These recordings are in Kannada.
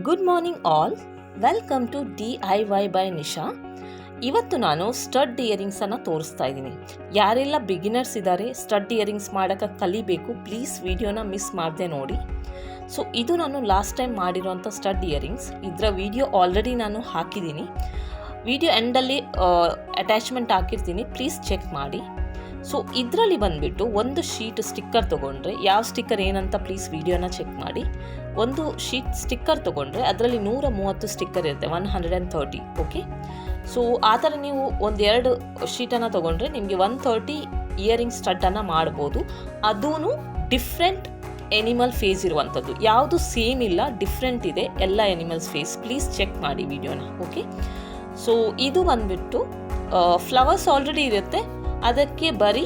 Good morning all, welcome to DIY by Nisha. ಇವತ್ತು ನಾನು ಸ್ಟಡ್ ಇಯರಿಂಗ್ಸನ್ನು ತೋರಿಸ್ತಾ ಇದ್ದೀನಿ. ಯಾರೆಲ್ಲ ಬಿಗಿನರ್ಸ್ ಇದ್ದಾರೆ, ಸ್ಟಡ್ ಇಯರಿಂಗ್ಸ್ ಮಾಡೋಕ್ಕೆ ಕಲಿಬೇಕು, ಪ್ಲೀಸ್ ವಿಡಿಯೋನ ಮಿಸ್ ಮಾಡದೆ ನೋಡಿ. ಸೊ ಇದು ನಾನು ಲಾಸ್ಟ್ ಟೈಮ್ ಮಾಡಿರೋಂಥ ಸ್ಟಡ್ ಇಯರಿಂಗ್ಸ್. ಇದರ ವಿಡಿಯೋ ಆಲ್ರೆಡಿ ನಾನು ಹಾಕಿದ್ದೀನಿ. ವಿಡಿಯೋ ಎಂಡಲ್ಲಿ ಅಟ್ಯಾಚ್ಮೆಂಟ್ ಹಾಕಿರ್ತೀನಿ, ಪ್ಲೀಸ್ ಚೆಕ್ ಮಾಡಿ. ಸೊ ಇದರಲ್ಲಿ ಬಂದುಬಿಟ್ಟು ಒಂದು ಶೀಟ್ ಸ್ಟಿಕ್ಕರ್ ತೊಗೊಂಡ್ರೆ, ಯಾವ ಸ್ಟಿಕ್ಕರ್ ಏನಂತ ಪ್ಲೀಸ್ ವಿಡಿಯೋನ ಚೆಕ್ ಮಾಡಿ. ಒಂದು ಶೀಟ್ ಸ್ಟಿಕ್ಕರ್ ತೊಗೊಂಡ್ರೆ ಅದರಲ್ಲಿ 130 ಸ್ಟಿಕ್ಕರ್ ಇರುತ್ತೆ, 130. ಓಕೆ, ಸೊ ಆ ಥರ ನೀವು ಒಂದೆರಡು ಶೀಟನ್ನು ತೊಗೊಂಡ್ರೆ ನಿಮಗೆ 130 ಇಯರಿಂಗ್ ಸ್ಟಡ್ಡನ್ನು ಮಾಡ್ಬೋದು. ಅದೂ ಡಿಫ್ರೆಂಟ್ ಎನಿಮಲ್ ಫೇಸ್ ಇರುವಂಥದ್ದು, ಯಾವುದು ಸೇಮ್ ಇಲ್ಲ, ಡಿಫ್ರೆಂಟ್ ಇದೆ ಎಲ್ಲ ಎನಿಮಲ್ಸ್ ಫೇಸ್. ಪ್ಲೀಸ್ ಚೆಕ್ ಮಾಡಿ ವಿಡಿಯೋನ. ಓಕೆ, ಸೊ ಇದು ಬಂದುಬಿಟ್ಟು ಫ್ಲವರ್ಸ್ ಆಲ್ರೆಡಿ ಇರುತ್ತೆ, ಅದಕ್ಕೆ ಬರೀ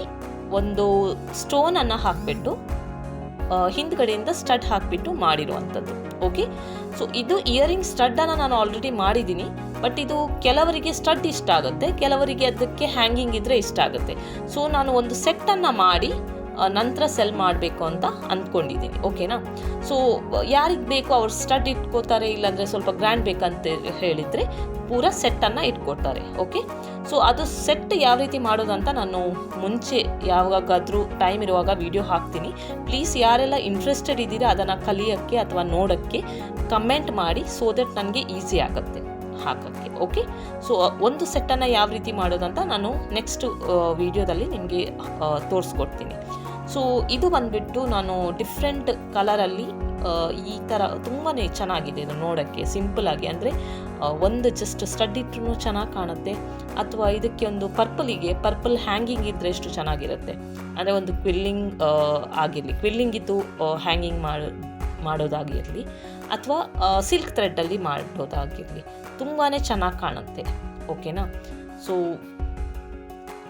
ಒಂದು ಸ್ಟೋನನ್ನು ಹಾಕಿಬಿಟ್ಟು ಹಿಂದ್ಗಡೆಯಿಂದ ಸ್ಟಡ್ ಹಾಕಿಬಿಟ್ಟು ಮಾಡಿರುವಂಥದ್ದು. ಓಕೆ, ಸೊ ಇದು ಇಯರಿಂಗ್ ಸ್ಟಡ್ಡನ್ನು ನಾನು ಆಲ್ರೆಡಿ ಮಾಡಿದ್ದೀನಿ. ಬಟ್ ಇದು ಕೆಲವರಿಗೆ ಸ್ಟಡ್ ಇಷ್ಟ ಆಗುತ್ತೆ, ಕೆಲವರಿಗೆ ಅದಕ್ಕೆ ಹ್ಯಾಂಗಿಂಗ್ ಇದ್ದರೆ ಇಷ್ಟ ಆಗುತ್ತೆ. ಸೊ ನಾನು ಒಂದು ಸೆಟ್ಟನ್ನು ಮಾಡಿ ನಂತರ ಸೆಲ್ ಮಾಡಬೇಕು ಅಂತ ಅಂದ್ಕೊಂಡಿದ್ದೀನಿ. ಓಕೆನಾ, ಸೊ ಯಾರಿಗೆ ಬೇಕು ಅವ್ರು ಸ್ಟಡ್ ಇಟ್ಕೋತಾರೆ, ಇಲ್ಲಾಂದರೆ ಸ್ವಲ್ಪ ಗ್ರ್ಯಾಂಡ್ ಬೇಕಂತ ಹೇಳಿದರೆ ಪೂರ ಸೆಟ್ಟನ್ನು ಇಟ್ಕೊಡ್ತಾರೆ. ಓಕೆ, ಸೊ ಅದು ಸೆಟ್ ಯಾವ ರೀತಿ ಮಾಡೋದಂತ ನಾನು ಮುಂಚೆ ಯಾವಾಗಾದರೂ ಟೈಮ್ ಇರುವಾಗ ವಿಡಿಯೋ ಹಾಕ್ತೀನಿ. ಪ್ಲೀಸ್ ಯಾರೆಲ್ಲ ಇಂಟ್ರೆಸ್ಟೆಡ್ ಇದ್ದೀರಾ ಅದನ್ನು ಕಲಿಯೋಕ್ಕೆ ಅಥವಾ ನೋಡೋಕ್ಕೆ ಕಮೆಂಟ್ ಮಾಡಿ, ಸೋ ದಟ್ ನನಗೆ ಈಸಿ ಆಗುತ್ತೆ ಹಾಕೋಕ್ಕೆ. ಓಕೆ, ಸೊ ಒಂದು ಸೆಟ್ಟನ್ನು ಯಾವ ರೀತಿ ಮಾಡೋದಂತ ನಾನು ನೆಕ್ಸ್ಟ್ ವಿಡಿಯೋದಲ್ಲಿ ನಿಮಗೆ ತೋರಿಸ್ಕೊಡ್ತೀನಿ. ಸೊ ಇದು ಬಂದುಬಿಟ್ಟು ನಾನು ಡಿಫ್ರೆಂಟ್ ಕಲರಲ್ಲಿ ಈ ಥರ ತುಂಬಾ ಚೆನ್ನಾಗಿದೆ ಇದು ನೋಡೋಕ್ಕೆ, ಸಿಂಪಲಾಗಿ. ಅಂದರೆ ಒಂದು ಜಸ್ಟ್ ಸ್ಟಡ್ ಇಟ್ಟರೂ ಚೆನ್ನಾಗಿ ಕಾಣುತ್ತೆ, ಅಥವಾ ಇದಕ್ಕೆ ಒಂದು ಪರ್ಪಲ್ ಹ್ಯಾಂಗಿಂಗ್ ಇದ್ದರೆ ಎಷ್ಟು ಚೆನ್ನಾಗಿರುತ್ತೆ. ಅಂದರೆ ಒಂದು ಕ್ವಿಲ್ಲಿಂಗ್ ಆಗಿರಲಿ, ಕ್ವಿಲ್ಲಿಂಗ್ ಇದ್ದು ಹ್ಯಾಂಗಿಂಗ್ ಮಾಡೋದಾಗಿರಲಿ, ಅಥವಾ ಸಿಲ್ಕ್ ಥ್ರೆಡ್ಡಲ್ಲಿ ಮಾಡೋದಾಗಿರಲಿ, ತುಂಬಾ ಚೆನ್ನಾಗಿ ಕಾಣುತ್ತೆ. ಓಕೆನಾ, ಸೊ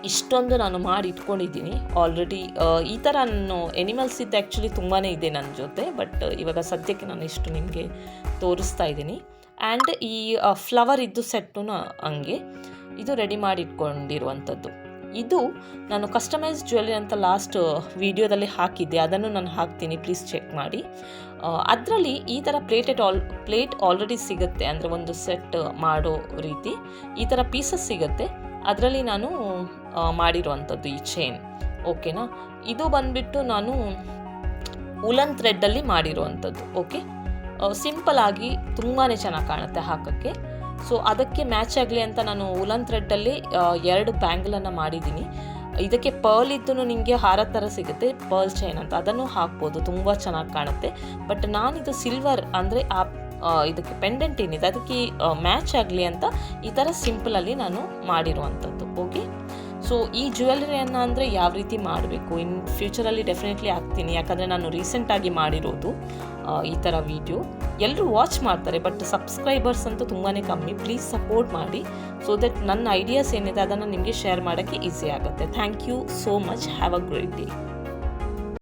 ಇಷ್ಟೊಂದು ನಾನು ಮಾಡಿ ಇಟ್ಕೊಂಡಿದ್ದೀನಿ ಆಲ್ರೆಡಿ. ಈ ಥರ ನಾನು ಎನಿಮಲ್ಸ್ ಇದ್ದು ಆ್ಯಕ್ಚುಲಿ ತುಂಬಾ ಇದೆ ನನ್ನ ಜೊತೆ, ಬಟ್ ಇವಾಗ ಸದ್ಯಕ್ಕೆ ನಾನು ಇಷ್ಟು ನಿಮಗೆ ತೋರಿಸ್ತಾ ಇದ್ದೀನಿ. ಆ್ಯಂಡ್ ಈ ಫ್ಲವರ್ ಇದ್ದು ಸೆಟ್ಟು ಹಂಗೆ ಇದು ರೆಡಿ ಮಾಡಿ ಇಟ್ಕೊಂಡಿರುವಂಥದ್ದು. ಇದು ನಾನು ಕಸ್ಟಮೈಸ್ ಜ್ಯುವೆಲ್ಲರಿ ಅಂತ ಲಾಸ್ಟ್ ವಿಡಿಯೋದಲ್ಲಿ ಹಾಕಿದ್ದೆ, ಅದನ್ನು ನಾನು ಹಾಕ್ತೀನಿ, ಪ್ಲೀಸ್ ಚೆಕ್ ಮಾಡಿ. ಅದರಲ್ಲಿ ಈ ಥರ ಪ್ಲೇಟ್ ಆಲ್ರೆಡಿ ಸಿಗುತ್ತೆ, ಅಂದರೆ ಒಂದು ಸೆಟ್ ಮಾಡೋ ರೀತಿ ಈ ಥರ ಪೀಸಸ್ ಸಿಗುತ್ತೆ. ಅದರಲ್ಲಿ ನಾನು ಮಾಡಿರುವಂಥದ್ದು ಈ ಚೈನ್. ಓಕೆನಾ, ಇದು ಬಂದುಬಿಟ್ಟು ನಾನು ಉಲನ್ ಥ್ರೆಡ್ಡಲ್ಲಿ ಮಾಡಿರುವಂಥದ್ದು. ಓಕೆ, ಸಿಂಪಲಾಗಿ ತುಂಬಾ ಚೆನ್ನಾಗಿ ಕಾಣುತ್ತೆ ಹಾಕೋಕ್ಕೆ. ಸೊ ಅದಕ್ಕೆ ಮ್ಯಾಚ್ ಆಗಲಿ ಅಂತ ನಾನು ಉಲನ್ ಥ್ರೆಡ್ಡಲ್ಲಿ 2 ಬ್ಯಾಂಗಲನ್ನು ಮಾಡಿದ್ದೀನಿ. ಇದಕ್ಕೆ ಪರ್ಲ್ ಇದ್ದು ನಿಮಗೆ ಹಾರ ಥರ ಸಿಗುತ್ತೆ, ಪರ್ಲ್ ಚೈನ್ ಅಂತ, ಅದನ್ನು ಹಾಕ್ಬೋದು, ತುಂಬ ಚೆನ್ನಾಗಿ ಕಾಣುತ್ತೆ. ಬಟ್ ನಾನಿದು ಸಿಲ್ವರ್ ಅಂದರೆ ಇದಕ್ಕೆ ಪೆಂಡೆಂಟ್ ಏನಿದೆ ಅದಕ್ಕೆ ಮ್ಯಾಚ್ ಆಗಲಿ ಅಂತ ಈ ಥರ ಸಿಂಪಲಲ್ಲಿ ನಾನು ಮಾಡಿರುವಂಥದ್ದು. ಓಕೆ, ಸೊ ಈ ಜ್ಯುವೆಲ್ಲರಿಯನ್ನು ಅಂದರೆ ಯಾವ ರೀತಿ ಮಾಡಬೇಕು ಇನ್ ಫ್ಯೂಚರಲ್ಲಿ ಡೆಫಿನೆಟ್ಲಿ ಹಾಕ್ತೀನಿ, ಯಾಕಂದರೆ ನಾನು ರೀಸೆಂಟಾಗಿ ಮಾಡಿರೋದು ಈ ಥರ ವಿಡಿಯೋ. ಎಲ್ಲರೂ ವಾಚ್ ಮಾಡ್ತಾರೆ, ಬಟ್ ಸಬ್ಸ್ಕ್ರೈಬರ್ಸ್ ಅಂತೂ ತುಂಬಾ ಕಮ್ಮಿ. ಪ್ಲೀಸ್ ಸಪೋರ್ಟ್ ಮಾಡಿ, ಸೊ ದಟ್ ನನ್ನ ಐಡಿಯಾಸ್ ಏನಿದೆ ಅದನ್ನು ನಿಮಗೆ ಶೇರ್ ಮಾಡೋಕ್ಕೆ ಈಸಿ ಆಗುತ್ತೆ. Thank you so much, have a great day.